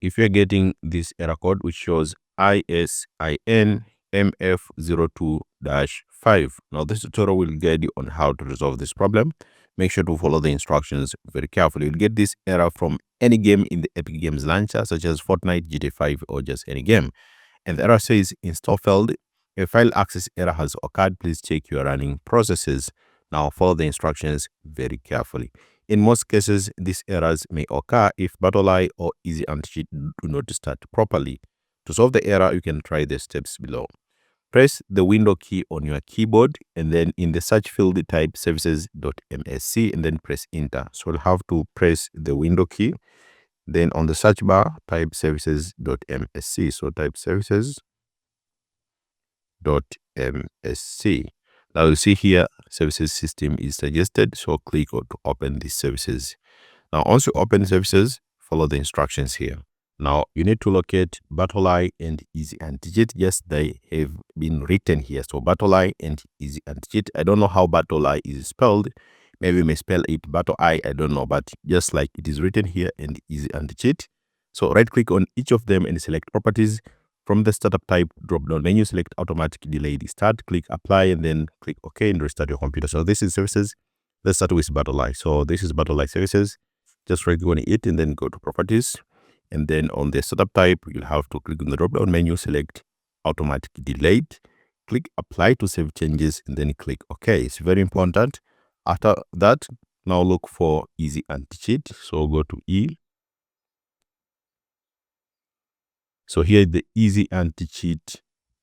if you're getting this error code which shows IS-IN-MF02-5. Now this tutorial will guide you on how to resolve this problem. Make sure to follow the instructions very carefully. You'll get this error from any game in the Epic Games launcher, such as Fortnite, GTA 5, or just any game. And the error says install failed. A file access error has occurred. Please check your running processes. Now follow the instructions very carefully. In most cases, these errors may occur if BattlEye or EasyAntiCheat do not start properly. To solve the error, you can try the steps below. Press the window key on your keyboard, and then in the search field type services.msc and then press enter. So you'll have to press the window key. Then on the search bar, type services.msc. So type services.msc. Now you'll see here services system is suggested. So click on to open these services. Now once you open services, follow the instructions here. Now you need to locate BattlEye and EasyAntiCheat. Yes, they have been written here. So BattlEye and EasyAntiCheat. I don't know how BattlEye is spelled. Maybe we may spell it BattlEye, I don't know, but just like it is written here and EasyAntiCheat. So right click on each of them and select properties. From the startup type drop down menu, select automatic delayed start, click apply, and then click OK and restart your computer. So this is services. Let's start with BattlEye. So this is BattlEye services. Just right click on it and then go to properties. And then on the startup type, you'll have to click on the drop down menu, select automatic delayed, click apply to save changes, and then click OK. It's very important. After that, now look for EasyAntiCheat. So go to E. So here the EasyAntiCheat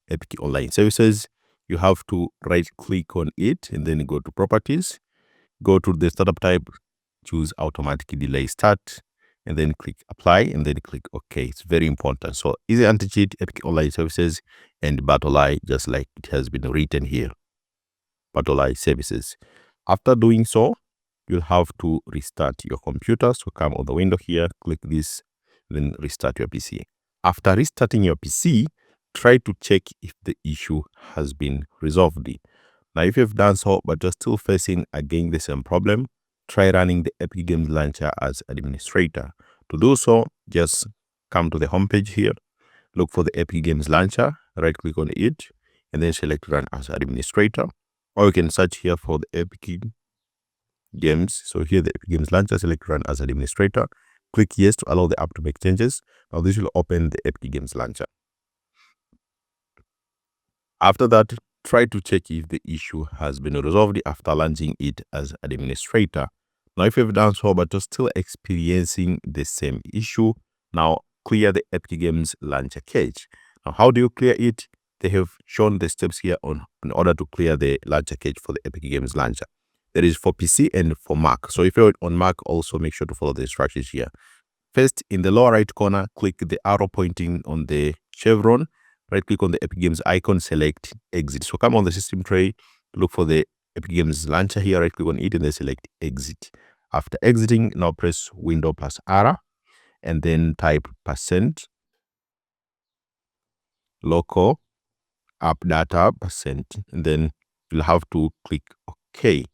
Epic Online Services. You have to right click on it and then go to properties. Go to the startup type, choose automatic delay start, and then click apply and then click OK. It's very important. So EasyAntiCheat Epic Online Services and BattlEye, just like it has been written here. BattlEye services. After doing so, you'll have to restart your computer. So come on the window here, click this, then restart your PC. After restarting your PC, try to check if the issue has been resolved. Now, if you've done so, but you're still facing again the same problem, try running the Epic Games Launcher as administrator. To do so, just come to the homepage here, look for the Epic Games Launcher, right click on it, and then select run as administrator. Or you can search here for the Epic Games. So here the Epic Games Launcher, select run as administrator. Click yes to allow the app to make changes. Now this will open the Epic Games Launcher. After that, try to check if the issue has been resolved after launching it as administrator. Now if you've done so but you're still experiencing the same issue, now clear the Epic Games Launcher cache. Now how do you clear it? They have shown the steps here in order to clear the launcher cache for the Epic Games Launcher. There is for PC and for Mac. So if you're on Mac, also make sure to follow the instructions here. First, in the lower right corner, click the arrow pointing on the chevron. Right click on the Epic Games icon, select exit. So come on the system tray, look for the Epic Games Launcher here, right click on it and then select exit. After exiting, now press window plus R and then type %local app data %, and then you'll have to click OK.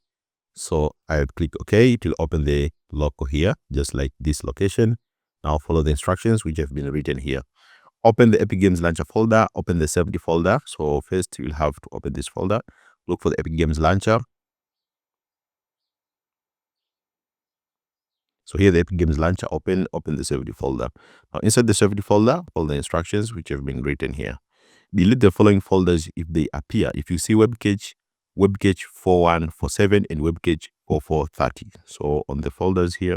So I'll click OK. It will open the local here, just like this location. Now follow the instructions which have been written here. Open the Epic Games Launcher folder, open the safety folder. So first you'll have to open this folder, look for the Epic Games Launcher. So here the Epic Games Launcher, open the safety folder. Now inside the safety folder, follow the instructions which have been written here. Delete the following folders if they appear. If you see WebCache 4147 and WebCache 4430. So on the folders here,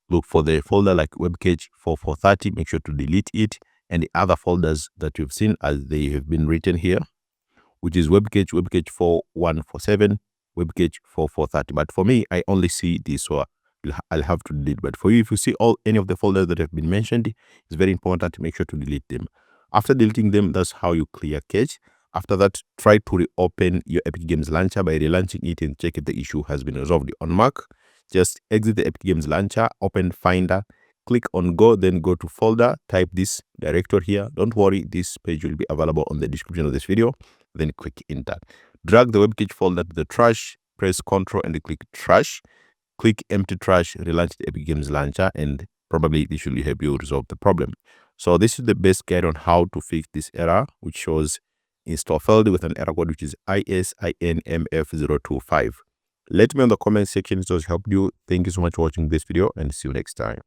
look for the folder like WebCache 4430, make sure to delete it, and the other folders that you've seen as they have been written here, which is WebCache 4147, WebCache 4430. But for me, I only see this, so I'll have to delete. But for you, if you see any of the folders that have been mentioned, it's very important to make sure to delete them. After deleting them, that's how you clear cache. After that, try to reopen your Epic Games Launcher by relaunching it and check if the issue has been resolved. On Mac, just exit the Epic Games Launcher, open Finder, click on Go, then go to Folder, type this directory here. Don't worry, this page will be available on the description of this video. Then click Enter. Drag the WebCache folder to the trash, press Ctrl and click Trash. Click Empty Trash, relaunch the Epic Games Launcher, and probably this should help you resolve the problem. So this is the best guide on how to fix this error, which shows install failed with an error code which is IS-IN-MF02-5. Let me know in the comment section if it has helped you. Thank you so much for watching this video, and see you next time.